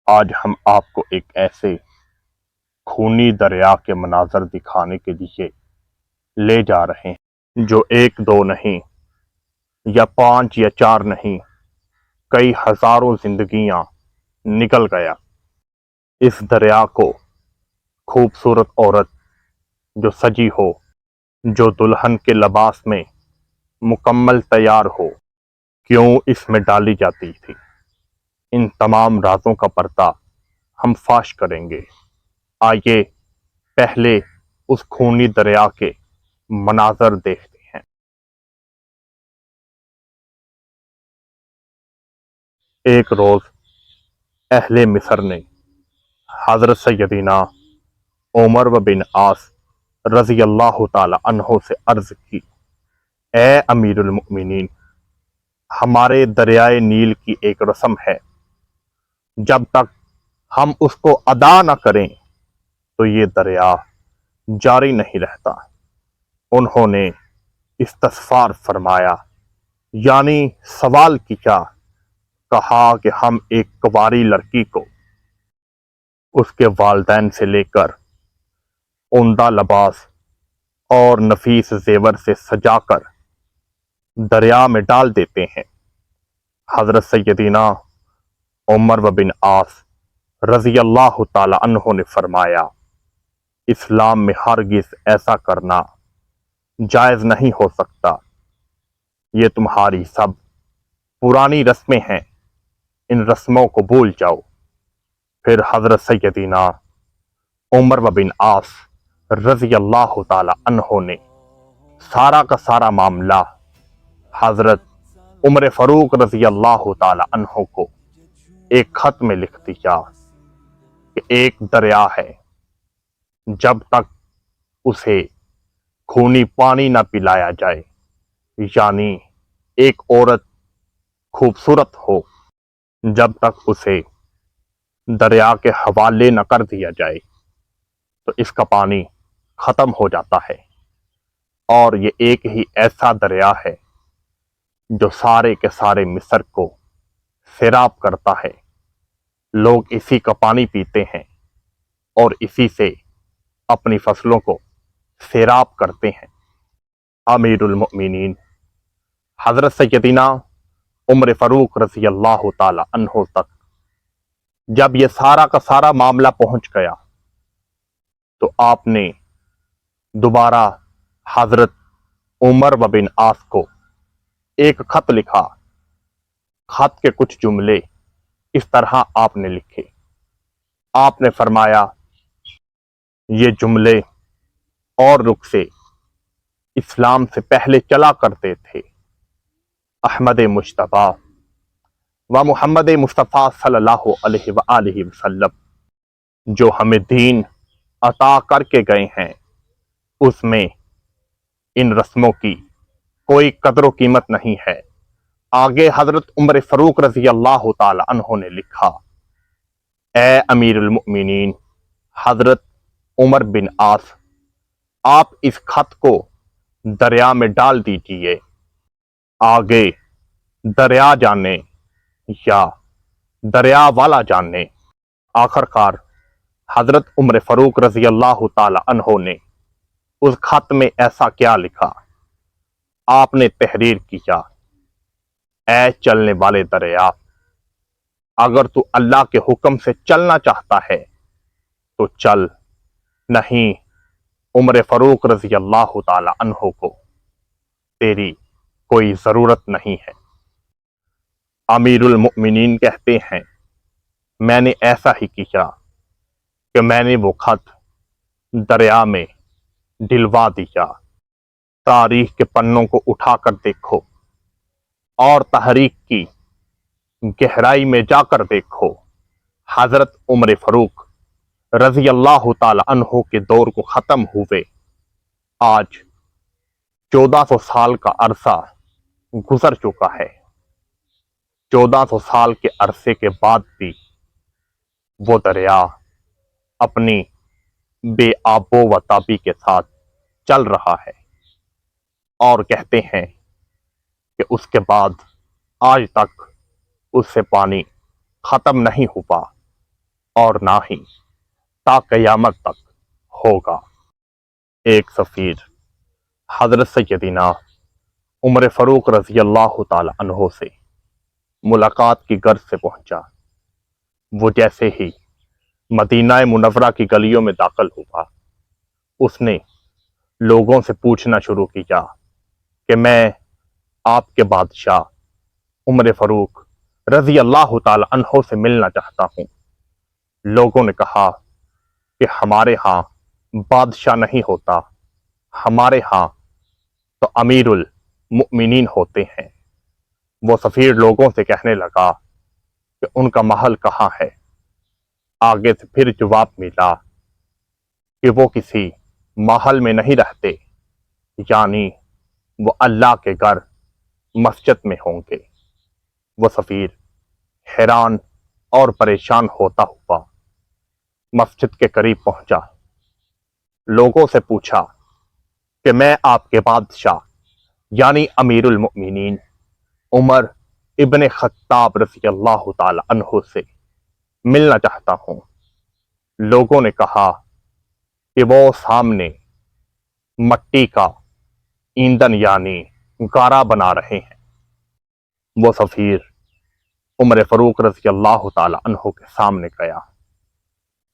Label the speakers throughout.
Speaker 1: آج ہم آپ کو ایک ایسے خونی دریا کے مناظر دکھانے کے لیے لے جا رہے ہیں جو ایک دو نہیں یا پانچ یا چار نہیں، کئی ہزاروں زندگیاں نکل گیا۔ اس دریا کو خوبصورت عورت جو سجی ہو، جو دلہن کے لباس میں مکمل تیار ہو، کیوں اس میں ڈالی جاتی تھی؟ ان تمام رازوں کا پردہ ہم فاش کریں گے۔ آئیے پہلے اس خونی دریا کے مناظر دیکھتے ہیں۔ ایک روز اہل مصر نے حضرت سیدنا عمر بن عاص رضی اللہ تعالی عنہ سے عرض کی، اے امیر المؤمنین، ہمارے دریائے نیل کی ایک رسم ہے، جب تک ہم اس کو ادا نہ کریں تو یہ دریا جاری نہیں رہتا۔ انہوں نے استغفار فرمایا، یعنی سوال کیا؟ کہا کہ ہم ایک کنواری لڑکی کو اس کے والدین سے لے کر عمدہ لباس اور نفیس زیور سے سجا کر دریا میں ڈال دیتے ہیں۔ حضرت سیدنا عمر بن عاص رضی اللہ تعالی عنہ نے فرمایا، اسلام میں ہرگز ایسا کرنا جائز نہیں ہو سکتا، یہ تمہاری سب پرانی رسمیں ہیں، ان رسموں کو بھول جاؤ۔ پھر حضرت سیدنا عمر بن عاص رضی اللہ تعالی عنہ نے سارا کا سارا معاملہ حضرت عمر فاروق رضی اللہ تعالی عنہ کو ایک خط میں لکھ دیا کہ ایک دریا ہے، جب تک اسے خونی پانی نہ پلایا جائے، یعنی ایک عورت خوبصورت ہو، جب تک اسے دریا کے حوالے نہ کر دیا جائے تو اس کا پانی ختم ہو جاتا ہے۔ اور یہ ایک ہی ایسا دریا ہے جو سارے کے سارے مصر کو سیراب کرتا ہے، لوگ اسی کا پانی پیتے ہیں اور اسی سے اپنی فصلوں کو سیراب کرتے ہیں۔ امیر المؤمنین حضرت سیدنا عمر فاروق رضی اللہ تعالی عنہ تک جب یہ سارا کا سارا معاملہ پہنچ گیا تو آپ نے دوبارہ حضرت عمر بن عاص کو ایک خط لکھا۔ خط کے کچھ جملے اس طرح آپ نے لکھے۔ آپ نے فرمایا، یہ جملے اور رخ سے اسلام سے پہلے چلا کرتے تھے۔ احمد مجتبیٰ و محمد مصطفیٰ صلی اللہ علیہ وآلہ وسلم جو ہمیں دین عطا کر کے گئے ہیں، اس میں ان رسموں کی کوئی قدر و قیمت نہیں ہے۔ آگے حضرت عمر فاروق رضی اللہ تعالی عنہ نے لکھا، اے امیر المؤمنین حضرت عمر بن عاص، آپ اس خط کو دریا میں ڈال دیجئے، آگے دریا جانے یا دریا والا جانے۔ آخر کار حضرت عمر فاروق رضی اللہ تعالی عنہ نے اس خط میں ایسا کیا لکھا؟ آپ نے تحریر کیا، اے چلنے والے دریا، اگر تو اللہ کے حکم سے چلنا چاہتا ہے تو چل، نہیں عمر فاروق رضی اللہ تعالی عنہ کو تیری کوئی ضرورت نہیں ہے۔ امیر المؤمنین کہتے ہیں، میں نے ایسا ہی کیا کہ میں نے وہ خط دریا میں ڈلوا دیا۔ تاریخ کے پنوں کو اٹھا کر دیکھو اور تحریک کی گہرائی میں جا کر دیکھو، حضرت عمر فاروق رضی اللہ تعالی عنہ کے دور کو ختم ہوئے آج 1400 سال کا عرصہ گزر چکا ہے۔ 1400 سال کے عرصے کے بعد بھی وہ دریا اپنی بے آب و تابی کے ساتھ چل رہا ہے، اور کہتے ہیں کہ اس کے بعد آج تک اس سے پانی ختم نہیں ہوا۔ اور نہ ہی تا قیامت تک ہوگا۔ ایک سفیر حضرت سیدنا عمر فاروق رضی اللہ تعالی عنہ سے ملاقات کی غرض سے پہنچا۔ وہ جیسے ہی مدینہ منورہ کی گلیوں میں داخل ہوا، اس نے لوگوں سے پوچھنا شروع کیا کہ میں آپ کے بادشاہ عمر فاروق رضی اللہ تعالی عنہ سے ملنا چاہتا ہوں۔ لوگوں نے کہا کہ ہمارے ہاں بادشاہ نہیں ہوتا، ہمارے ہاں تو امیر المؤمنین ہوتے ہیں۔ وہ سفیر لوگوں سے کہنے لگا کہ ان کا محل کہاں ہے؟ آگے سے پھر جواب ملا کہ وہ کسی محل میں نہیں رہتے، یعنی وہ اللہ کے گھر مسجد میں ہوں گے۔ وہ سفیر حیران اور پریشان ہوتا ہوا مسجد کے قریب پہنچا، لوگوں سے پوچھا کہ میں آپ کے بادشاہ یعنی امیر المؤمنین عمر ابن خطاب رضی اللہ تعالی عنہ سے ملنا چاہتا ہوں۔ لوگوں نے کہا کہ وہ سامنے مٹی کا ایندھن یعنی گارا بنا رہے ہیں۔ وہ سفیر عمر فاروق رضی اللہ تعالی عنہ کے سامنے گیا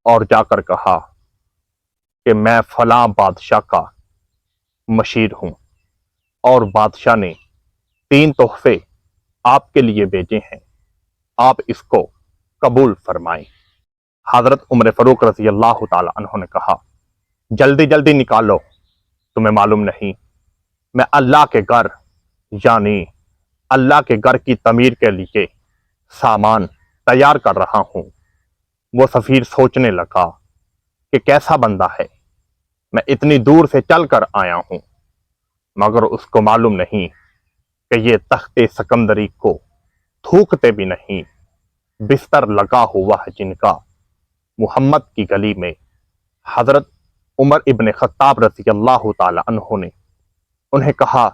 Speaker 1: اور جا کر کہا کہ میں فلاں بادشاہ کا مشیر ہوں، اور بادشاہ نے 3 تحفے آپ کے لیے بھیجے ہیں، آپ اس کو قبول فرمائیں۔ حضرت عمر فاروق رضی اللہ تعالی عنہ نے کہا جلدی جلدی نکالو، تمہیں معلوم نہیں میں اللہ کے گھر یعنی اللہ کے گھر کی تعمیر کے لیے سامان تیار کر رہا ہوں۔ وہ سفیر سوچنے لگا کہ کیسا بندہ ہے، میں اتنی دور سے چل کر آیا ہوں، مگر اس کو معلوم نہیں کہ یہ تخت سکندری کو تھوکتے بھی نہیں، بستر لگا ہوا ہے جن کا۔ محمد کی گلی میں حضرت عمر ابن خطاب رضی اللہ تعالی عنہ نے انہیں کہا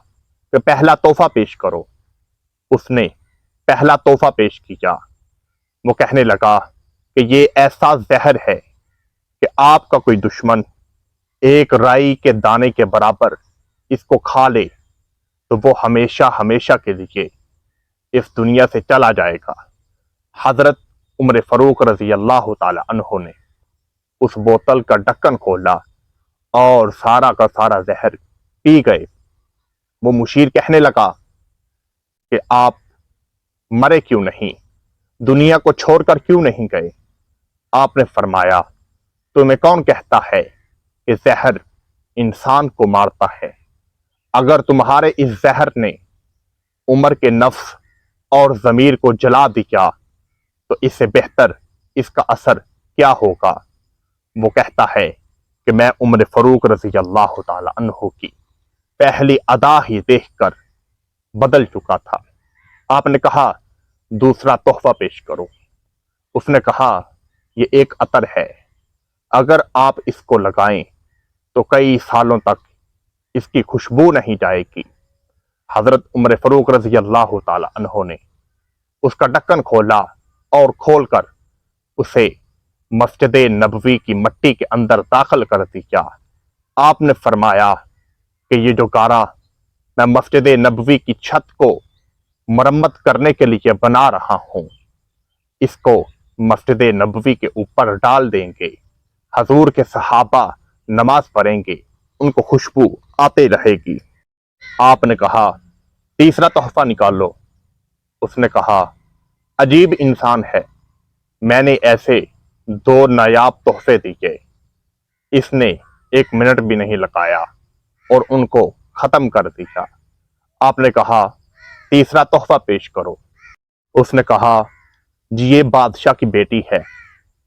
Speaker 1: کہ پہلا تحفہ پیش کرو۔ اس نے پہلا تحفہ پیش کیا۔ وہ کہنے لگا کہ یہ ایسا زہر ہے کہ آپ کا کوئی دشمن ایک رائی کے دانے کے برابر اس کو کھا لے تو وہ ہمیشہ ہمیشہ کے لیے اس دنیا سے چلا جائے گا۔ حضرت عمر فاروق رضی اللہ تعالی عنہ نے اس بوتل کا ڈھکن کھولا اور سارا کا سارا زہر پی گئے۔ وہ مشیر کہنے لگا کہ آپ مرے کیوں نہیں، دنیا کو چھوڑ کر کیوں نہیں گئے؟ آپ نے فرمایا تمہیں کون کہتا ہے کہ زہر انسان کو مارتا ہے؟ اگر تمہارے اس زہر نے عمر کے نفس اور ضمیر کو جلا دیا تو اس سے بہتر اس کا اثر کیا ہوگا؟ وہ کہتا ہے کہ میں عمر فاروق رضی اللہ تعالی عنہ کی پہلی ادا ہی دیکھ کر بدل چکا تھا۔ آپ نے کہا دوسرا تحفہ پیش کرو۔ اس نے کہا یہ ایک عطر ہے، اگر آپ اس کو لگائیں تو کئی سالوں تک اس کی خوشبو نہیں جائے گی۔ حضرت عمر فاروق رضی اللہ تعالی عنہ نے اس کا ڈھکن کھولا اور کھول کر اسے مسجد نبوی کی مٹی کے اندر داخل کر دیا۔ آپ نے فرمایا کہ یہ جو گارا میں مسجد نبوی کی چھت کو مرمت کرنے کے لیے بنا رہا ہوں، اس کو مسجد نبوی کے اوپر ڈال دیں گے، حضور کے صحابہ نماز پڑھیں گے، ان کو خوشبو آتے رہے گی۔ آپ نے کہا تیسرا تحفہ نکالو۔ اس نے کہا عجیب انسان ہے، میں نے ایسے 2 نایاب تحفے دیے، اس نے 1 منٹ بھی نہیں لگایا اور ان کو ختم کر دیا۔ آپ نے کہا تیسرا تحفہ پیش کرو۔ اس نے کہا جی یہ بادشاہ کی بیٹی ہے،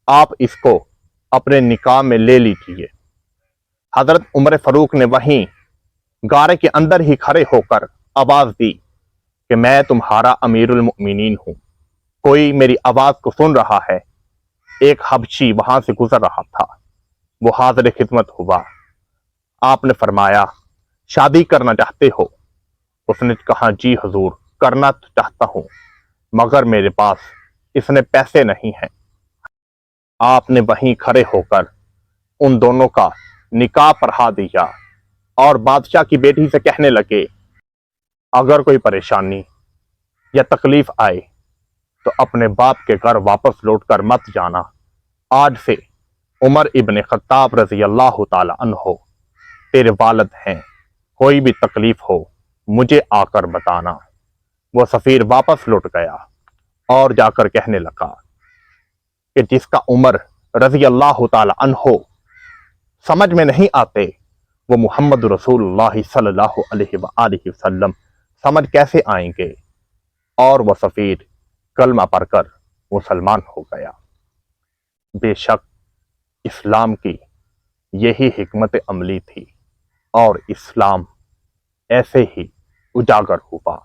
Speaker 1: آپ اس کو اپنے نکاح میں لے لیجیے۔ حضرت عمر فاروق نے وہیں گارے کے اندر ہی کھڑے ہو کر آواز دی کہ میں تمہارا امیر المؤمنین ہوں، کوئی میری آواز کو سن رہا ہے؟ ایک حبشی وہاں سے گزر رہا تھا، وہ حاضر خدمت ہوا۔ آپ نے فرمایا شادی کرنا چاہتے ہو؟ اس نے کہا جی حضور کرنا تو چاہتا ہوں، مگر میرے پاس اتنے پیسے نہیں ہیں۔ آپ نے وہیں کھڑے ہو کر ان دونوں کا نکاح پڑھا دیا اور بادشاہ کی بیٹی سے کہنے لگے اگر کوئی پریشانی یا تکلیف آئے تو اپنے باپ کے گھر واپس لوٹ کر مت جانا، آج سے عمر ابن خطاب رضی اللہ تعالی عنہ تیرے والد ہیں، کوئی بھی تکلیف ہو مجھے آ کر بتانا۔ وہ سفیر واپس لوٹ گیا اور جا کر کہنے لگا کہ جس کا عمر رضی اللہ تعالی عنہ سمجھ میں نہیں آتے وہ محمد رسول اللہ صلی اللہ علیہ وآلہ وسلم سمجھ کیسے آئیں گے؟ اور وہ سفیر کلمہ پڑھ کر مسلمان ہو گیا۔ بے شک اسلام کی یہی حکمت عملی تھی اور اسلام ایسے ہی اجاگر ہوا۔